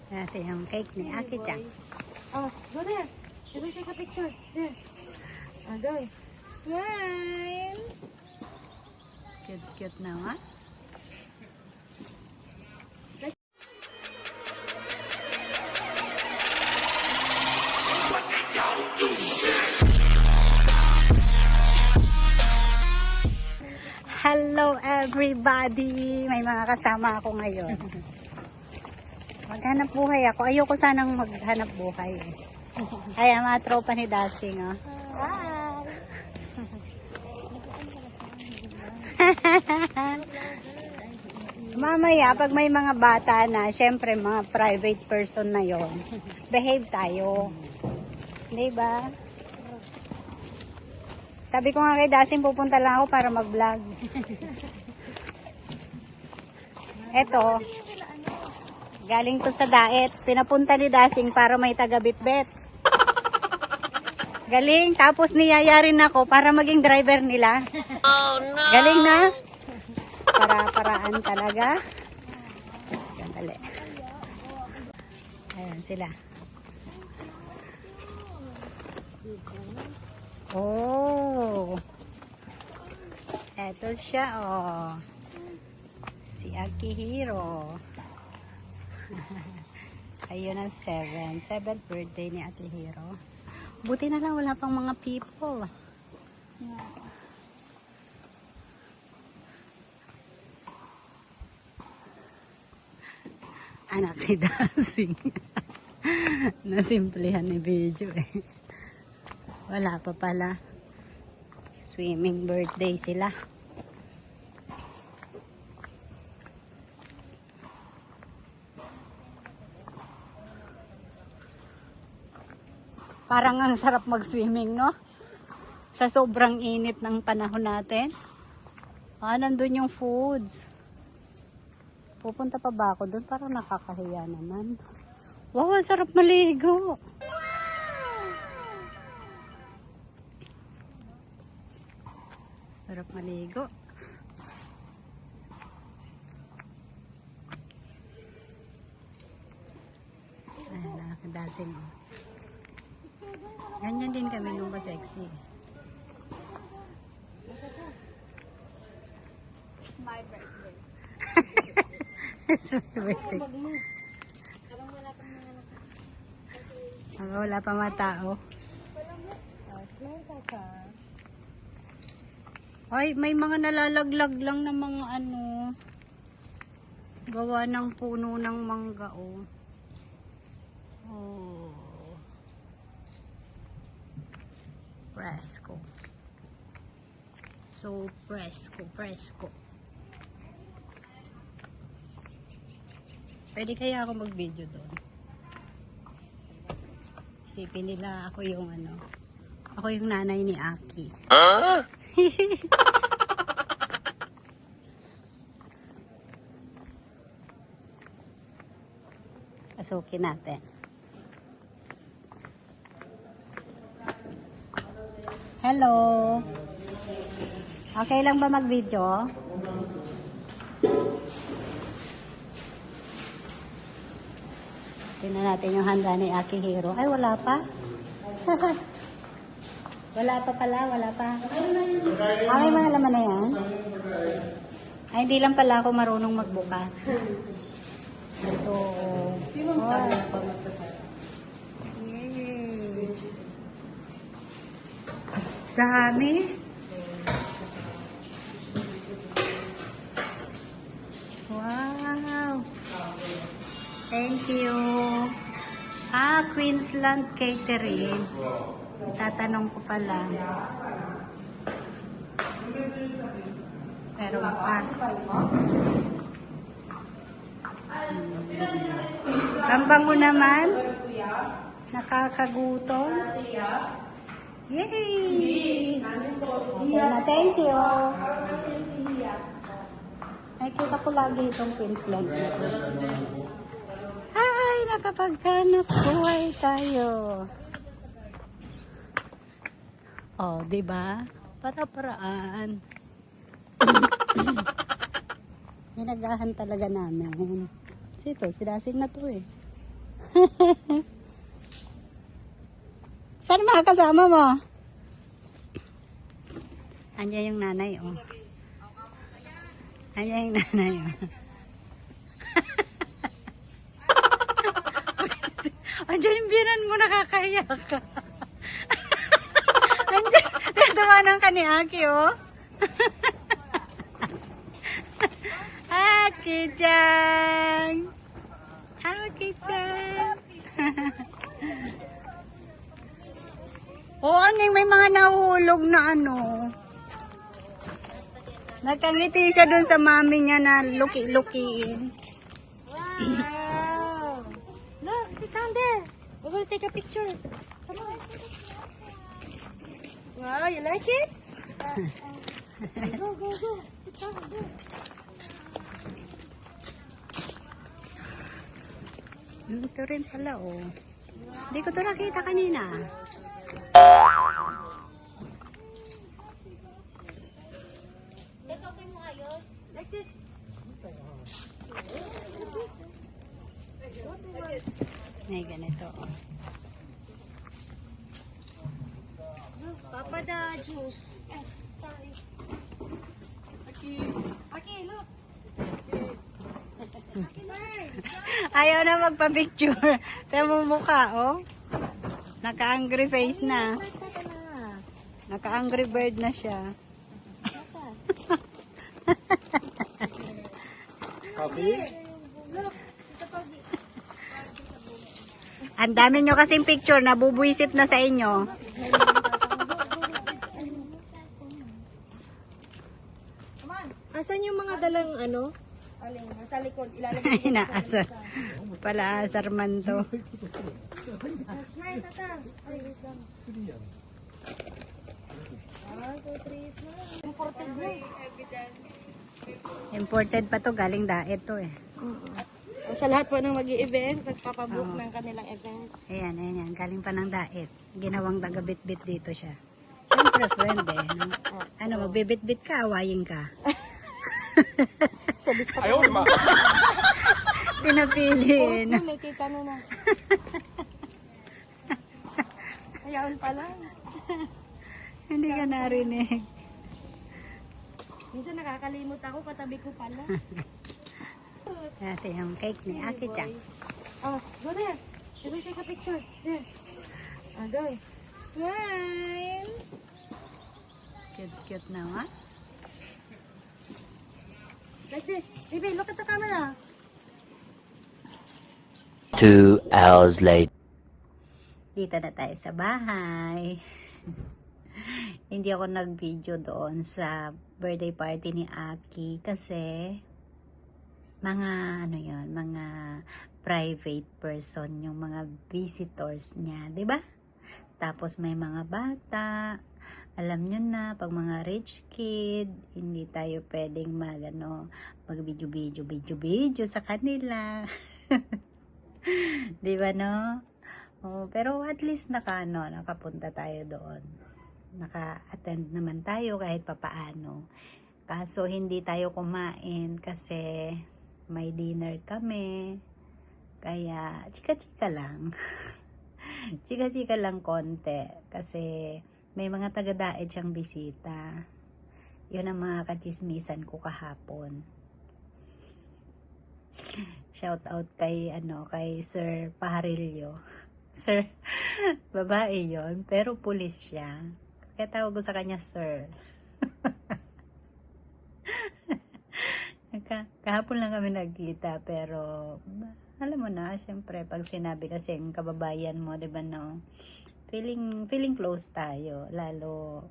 Ito yung cake ni Aki-chan. Oh, go there. Let me take a picture. There. Go. Smile. Cute-cute naman. Hello everybody! May mga kasama ako ngayon. Maghanap buhay ako. Ayoko sanang maghanap buhay. Kaya mga tropa ni Dasing. Oh. Hi. Mamaya, pag may mga bata na, syempre mga private person na yon, behave tayo. Diba? Sabi ko nga kay Dasing, pupunta lang ako para mag-vlog. Eto, galing to sa daet. Pinapunta ni Dasing para may taga-bitbit. Galing. Tapos niyayarin ako para maging driver nila. Oh no! Galing na. Para-paraan talaga. Sandali. Ayan sila. Oh. Eto siya, oh. Si Akihiro. Ayun ang 7th birthday ni Akihiro. Buti na lang wala pang mga people. Anak ni Dasing. Nasimplihan ni video eh. Wala pa pala. Swimming birthday sila. Parang ang sarap mag-swimming, no? Sa sobrang init ng panahon natin. Nandun yung foods. Pupunta pa ba ako doon? Parang nakakahiya naman. Wow, ang sarap maligo. Sarap maligo. Ay, nakakadasin mo. Ganyan din kami nung ka-sexy. It's my birthday. It's my birthday. Wala pa mga tao. Smile ka. Ay, may mga nalalaglag lang na mga gawa ng puno ng mangga, oh. Oh. Presko. So, presko. Pwede kaya ako mag-video doon? Isipin nila ako yung ako yung nanay ni Aki. Huh? Pasukin natin. Hello. Okay lang ba mag-video? Tingnan natin yung handa ni Akihiro. Ay, wala pa. Wala pa pala, wala pa. May mga laman na yan? Ay, hindi lang pala ako marunong magbukas. Ito. Sino ang tayo pa masasabi? Yay. Dami. Wow. Thank you. Queensland Catering. Tatanong ko pala. Pero pa. Ang bango naman. Nakakagutom. Yay! Okay na, thank you. Nakikita ko lagi itong Queensland. Ay, nakapaghanap buhay tayo. Oh, diba? Para-paraan. Ginagahan talaga namin. Sito, si Dasing na to eh. Saan mga kasama mo? Andiyan yung nanay, oh. Andiyan yung nanay, oh. Andiyan yung biyanan mo, nakakahiya ka. Andiyan, tinatawanan ka ni Aki, oh. Aki-chan! Aki-chan! Oo, aning may mga nahulog na ano. Nagkangiti siya dun sa mami niya na luki-lukiin. Wow! Look, sit down there. We will take a picture. Come on. Wow, you like it? Go, go, go. Sit down, go. Ito rin pala, oh. Hindi ko to nakita kanina. Like this. May ganito, oh. Look, Papa the juice. Sorry. Aki, look. Aki, smile. Ayaw na magpa-picture. Tayo mo mukha, oh. Naka-angry face na. Tata na. Naka-angry bird na siya. Tata. Look, ito pa. Ang dami nyo kasing picture, nabubuisit na sa inyo. Asan yung mga dalang ano? Aling, nasa likod. Ilalim Ay, naasar. Pala-asar man to. Smile, tata. Ay, wait lang. 1, 2, 3, smile. Important mo. Imported pa to, galing daet to eh. Sa lahat po ng mag-i-event, magpapabook ng kanilang events. Ayan, ayan, ayan. Galing pa ng daet. Ginawang daga-bit-bit dito siya. Siyempre, friend eh. No? Ano, magbibit-bit ka, awayin ka. Sa lista po. Pinapili. No? May kita na. Ayaon pa lang. Hindi ka narinig. Minsan nakakalimot ako, katabi ko pala. Ito yung cake ni Aki-chan. Oh, go there. Let me take a picture. There. Go. Smile. Cute-cute naman. Like this. Baby, look at the camera. 2 hours later. Dito na tayo sa bahay. Hindi ako nag-video doon sa birthday party ni Aki kasi mga ano yon, mga private person yung mga visitors niya, 'di ba? Tapos may mga bata. Alam nyo na, pag mga rich kid, hindi tayo pwedeng mag-video sa kanila. 'Di ba, no? Oh, pero at least nakapunta tayo doon. Naka-attend naman tayo kahit papaano. Kaso hindi tayo kumain kasi may dinner kami. Kaya chika-chika lang. Chika-chika lang konti kasi may mga taga-daet siyang bisita. Yun ang mga kachismisan ko kahapon. Shout out kay Sir Paharillo. Sir, babae yon, pero pulis siya. Kaya tawag ko sa kanya Sir. Kahapon lang kami nagkita, pero alam mo na, syempre pag sinabi kasi ang kababayan mo, 'di ba, no? Feeling close tayo, lalo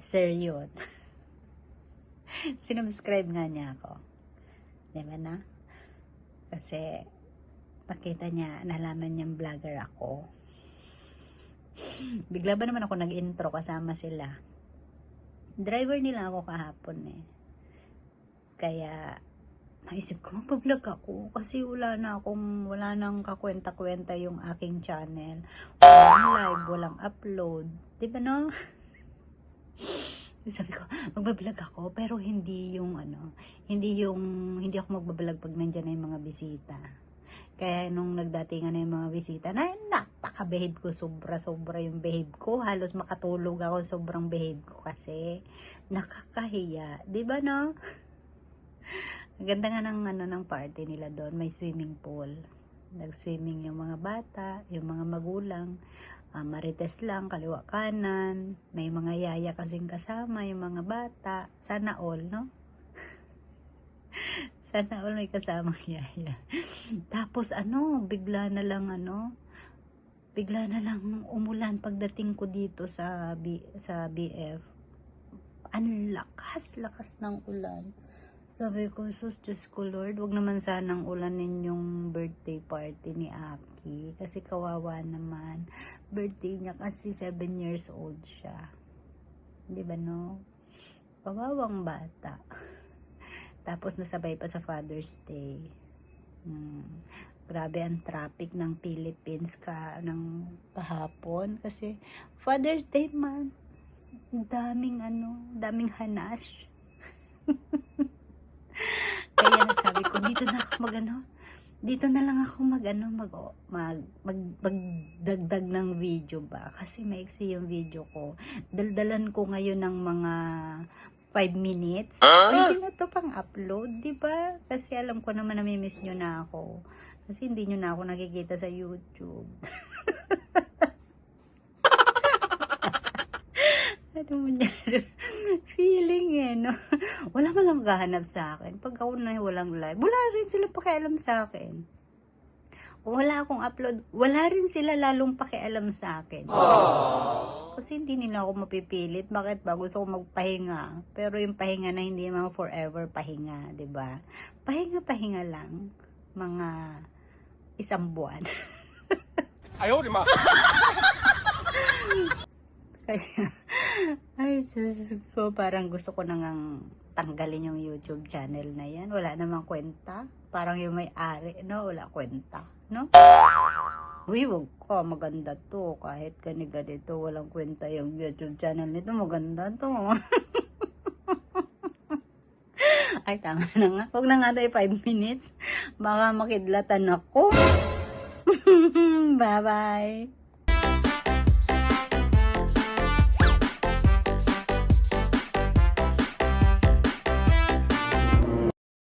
Sir yun. Sinubscribe nga niya ako. 'Di ba na? Kasi nakita niya, nalaman niyang vlogger ako. Bigla ba naman ako nag-intro kasama sila? Driver nila ako kahapon eh. Kaya naisip ko, magpa-vlog ako kasi wala nang kakwenta-kwenta yung aking channel. Walang live, walang upload. Di ba, no? Sabi ko, magpa-vlog ako pero hindi ako magpa-vlog pag nandiyan na yung mga bisita. Kaya nung nagdatingan na yung mga bisita, napaka-behave ko. Sobra-sobra yung behave ko. Halos makatulog ako, sobrang behave ko kasi nakakahiya. Diba no? Ang ganda nga ng party nila doon. May swimming pool. Nag-swimming yung mga bata, yung mga magulang. Marites lang, kaliwa kanan. May mga yaya kasing kasama, yung mga bata. Sana all, no? Sana all may kasamang yaya. Tapos bigla na lang umulan pagdating ko dito sa BF. Ang lakas ng ulan. Sabi ko, Diyos ko Lord, wag naman sanang ulanin yung birthday party ni Aki. Kasi kawawa naman. Birthday niya kasi 7 years old siya. Di ba no? Kawawang bata. Tapos nasabay pa sa Father's Day. Grabe ang traffic ng Philippines ng kahapon. Kasi Father's Day man. Daming hanash. Kaya sabi ko, dito na lang ako magdagdag ng video ba. Kasi maiksi yung video ko. Daldalan ko ngayon ng mga 5 minutes. Pwede na to pang upload, di ba? Kasi alam ko naman namimiss nyo na ako. Kasi hindi nyo na ako nakikita sa YouTube. Ano mo niya? Feeling no? Wala man lang gahanap sa akin. Pag ako na walang live, wala rin sila pakialam sa akin. Wala akong upload, wala rin sila lalong pakialam sa akin. Kasi hindi nila ako mapipilit. Bakit ba? Gusto ko magpahinga. Pero yung pahinga na hindi naman forever pahinga, di ba? Pahinga lang. Mga 1 buwan. Ayaw, di ma. Kaya, ay, Diyos ko, parang gusto ko nang tanggalin yung YouTube channel na yan. Wala namang kwenta. Parang yung may-ari, no? Wala kwenta, no? Uy, wag ka, maganda to. Kahit ganito, walang kwenta yung YouTube channel nito. Maganda to. Ay, tama na nga. Huwag na nga tayo 5 minutes. Baka makidlatan ako. Bye-bye.